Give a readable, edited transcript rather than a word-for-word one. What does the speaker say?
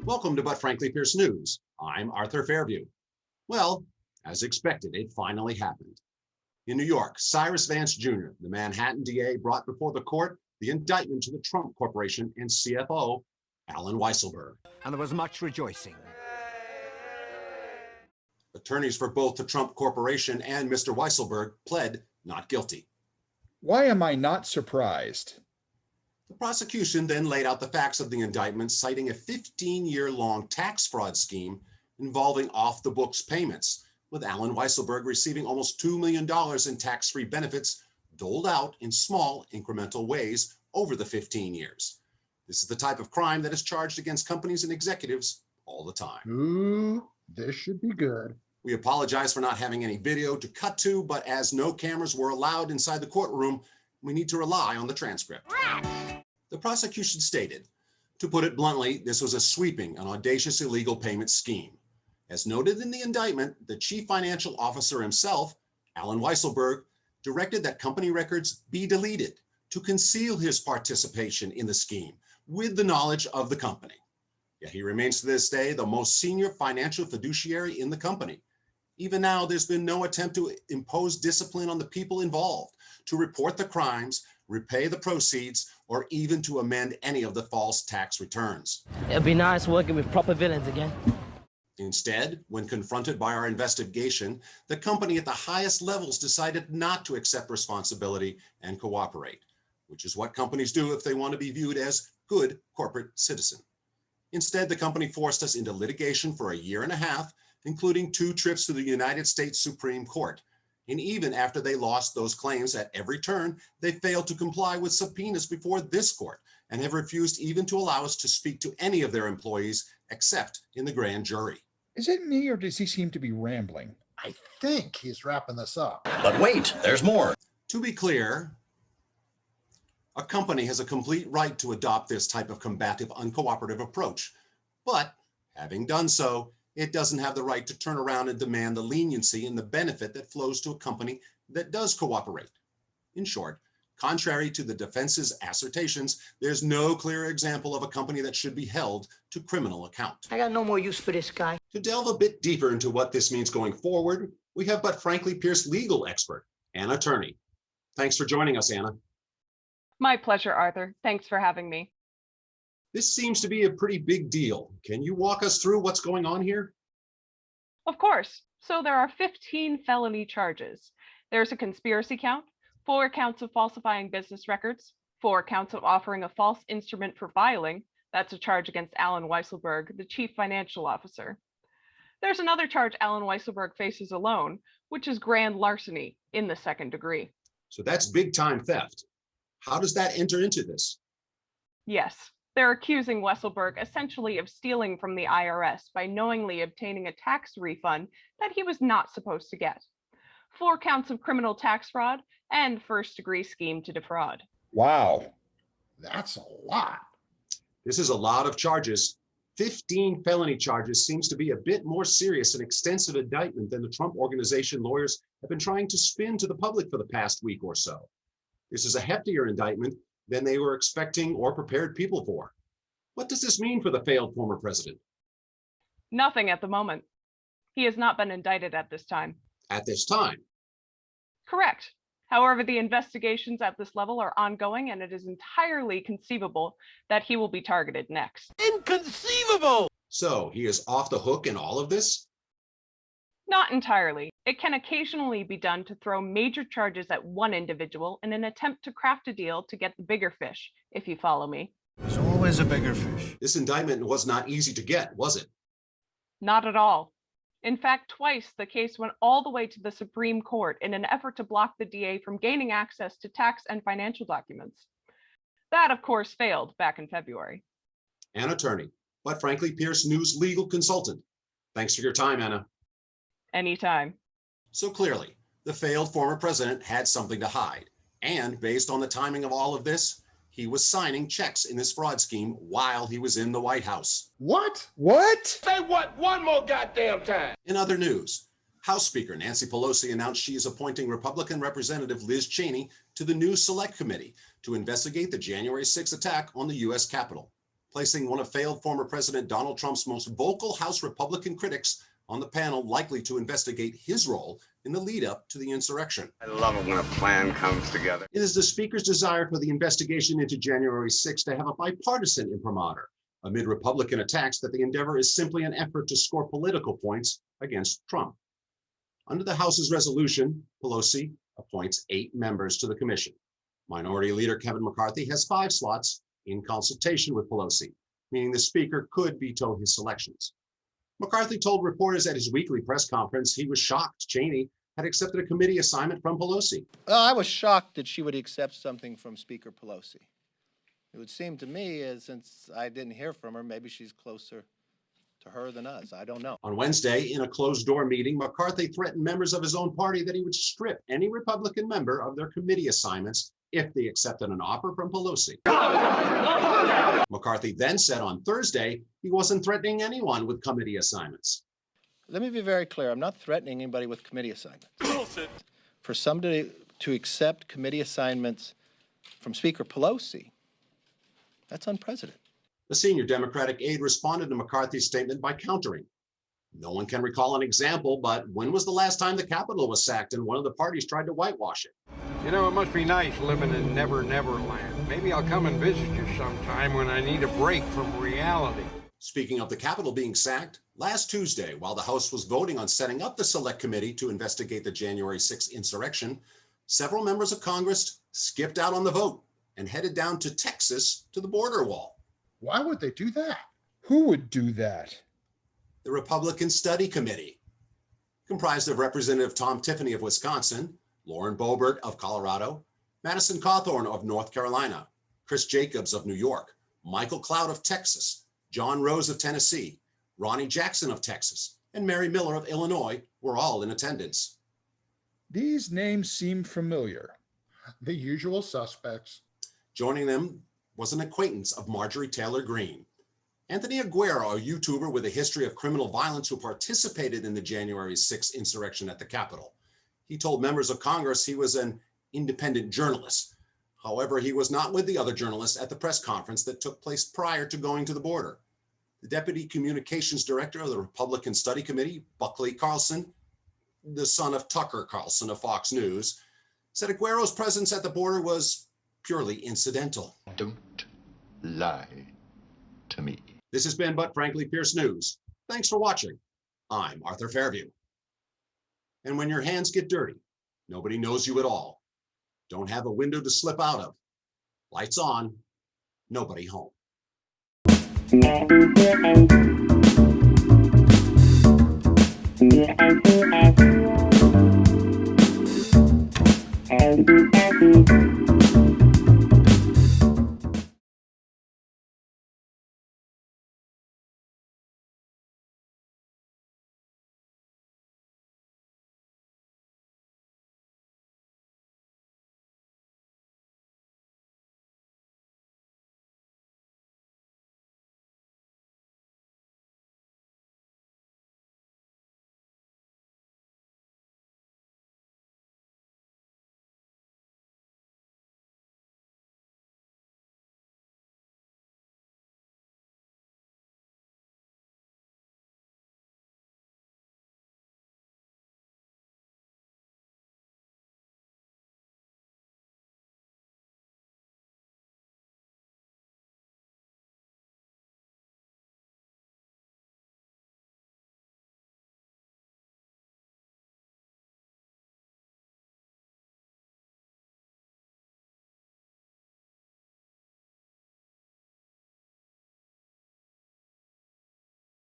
Welcome to But Frankly Pierce News. I'm Arthur Fairview. Well, as expected, it finally happened. In New York, Cyrus Vance Jr., the Manhattan DA, brought before the court the indictment to the Trump Corporation and CFO, Alan Weisselberg. And there was much rejoicing. Attorneys for both the Trump Corporation and Mr. Weisselberg pled not guilty. Why am I not surprised? The prosecution then laid out the facts of the indictment, citing a 15-year-long tax fraud scheme involving off-the-books payments, with Alan Weisselberg receiving almost $2 million in tax-free benefits doled out in small, incremental ways over the 15 years. This is the type of crime that is charged against companies and executives all the time. Ooh, this should be good. We apologize for not having any video to cut to, but as no cameras were allowed inside the courtroom, we need to rely on the transcript. The prosecution stated, to put it bluntly, this was a sweeping and audacious illegal payment scheme. As noted in the indictment, the chief financial officer himself, Alan Weisselberg, directed that company records be deleted to conceal his participation in the scheme with the knowledge of the company. Yet he remains to this day the most senior financial fiduciary in the company. Even now, there's been no attempt to impose discipline on the people involved, to report the crimes, repay the proceeds, or even to amend any of the false tax returns. It'd be nice working with proper villains again. Instead, when confronted by our investigation, the company at the highest levels decided not to accept responsibility and cooperate, which is what companies do if they want to be viewed as good corporate citizen. Instead, the company forced us into litigation for a year and a half, including 2 trips to the United States Supreme Court. And even after they lost those claims at every turn, they failed to comply with subpoenas before this court and have refused even to allow us to speak to any of their employees except in the grand jury. Is it me or does he seem to be rambling? I think he's wrapping this up. But wait, there's more. To be clear, a company has a complete right to adopt this type of combative, uncooperative approach. But having done so, it doesn't have the right to turn around and demand the leniency and the benefit that flows to a company that does cooperate. In short, contrary to the defense's assertions, there's no clear example of a company that should be held to criminal account. I got no more use for this guy. To delve a bit deeper into what this means going forward, we have But Frankly Pierce legal expert, Anna Turney. Thanks for joining us, Anna. My pleasure, Arthur. Thanks for having me. This seems to be a pretty big deal. Can you walk us through what's going on here? Of course. So there are 15 felony charges. There's a conspiracy count, 4 counts of falsifying business records, 4 counts of offering a false instrument for filing. That's a charge against Alan Weisselberg, the chief financial officer. There's another charge Alan Weisselberg faces alone, which is grand larceny in the second degree. So that's big time theft. How does that enter into this? Yes. They're accusing Weisselberg essentially of stealing from the IRS by knowingly obtaining a tax refund that he was not supposed to get. 4 counts of criminal tax fraud and first-degree scheme to defraud. Wow. That's a lot. This is a lot of charges. 15 felony charges seems to be a bit more serious and extensive indictment than the Trump Organization lawyers have been trying to spin to the public for the past week or so. This is a heftier indictment than they were expecting or prepared people for. What does this mean for the failed former president? Nothing at the moment. He has not been indicted at this time. At this time? Correct. However, the investigations at this level are ongoing, and it is entirely conceivable that he will be targeted next. Inconceivable! So he is off the hook in all of this? Not entirely. It can occasionally be done to throw major charges at one individual in an attempt to craft a deal to get the bigger fish, if you follow me. There's always a bigger fish. This indictment was not easy to get, was it? Not at all. In fact, twice the case went all the way to the Supreme Court in an effort to block the DA from gaining access to tax and financial documents. That, of course, failed back in February. Anna Turney, But Frankly Pierce News legal consultant. Thanks for your time, Anna. Anytime. So clearly, the failed former president had something to hide. And based on the timing of all of this, he was signing checks in this fraud scheme while he was in the White House. What? What? Say what one more goddamn time. In other news, House Speaker Nancy Pelosi announced she is appointing Republican Representative Liz Cheney to the new Select Committee to investigate the January 6th attack on the U.S. Capitol. placing one of failed former President Donald Trump's most vocal House Republican critics on the panel likely to investigate his role in the lead-up to the insurrection. I love it when a plan comes together. It is the Speaker's desire for the investigation into January 6th to have a bipartisan imprimatur amid Republican attacks that the endeavor is simply an effort to score political points against Trump. Under the House's resolution, Pelosi appoints 8 members to the commission. Minority Leader Kevin McCarthy has 5 slots in consultation with Pelosi, meaning the Speaker could veto his selections. McCarthy told reporters at his weekly press conference he was shocked Cheney had accepted a committee assignment from Pelosi. Well, I was shocked that she would accept something from Speaker Pelosi. It would seem to me, since I didn't hear from her, maybe she's closer to her than us. I don't know. On Wednesday, in a closed-door meeting, McCarthy threatened members of his own party that he would strip any Republican member of their committee assignments if they accepted an offer from Pelosi. McCarthy then said on Thursday he wasn't threatening anyone with committee assignments. Let me be very clear. I'm not threatening anybody with committee assignments. For somebody to accept committee assignments from Speaker Pelosi, that's unprecedented. The senior Democratic aide responded to McCarthy's statement by countering. No one can recall an example, but when was the last time the Capitol was sacked and one of the parties tried to whitewash it? You know, it must be nice living in Never Never Land. Maybe I'll come and visit you sometime when I need a break from reality. Speaking of the Capitol being sacked, last Tuesday, while the House was voting on setting up the Select Committee to investigate the January 6th insurrection, several members of Congress skipped out on the vote and headed down to Texas to the border wall. Why would they do that? Who would do that? The Republican Study Committee, comprised of Representative Tom Tiffany of Wisconsin, Lauren Boebert of Colorado, Madison Cawthorn of North Carolina, Chris Jacobs of New York, Michael Cloud of Texas, John Rose of Tennessee, Ronnie Jackson of Texas, and Mary Miller of Illinois were all in attendance. These names seem familiar. The usual suspects. Joining them was an acquaintance of Marjorie Taylor Greene. Anthony Aguero, a YouTuber with a history of criminal violence who participated in the January 6th insurrection at the Capitol. He told members of Congress he was an independent journalist. However, he was not with the other journalists at the press conference that took place prior to going to the border. The Deputy Communications Director of the Republican Study Committee, Buckley Carlson, the son of Tucker Carlson of Fox News, said Aguero's presence at the border was purely incidental. Don't lie to me. This has been But Frankly Pierce News. Thanks for watching. I'm Arthur Fairview. And when your hands get dirty, nobody knows you at all. Don't have a window to slip out of. Lights on, nobody home. Thank you.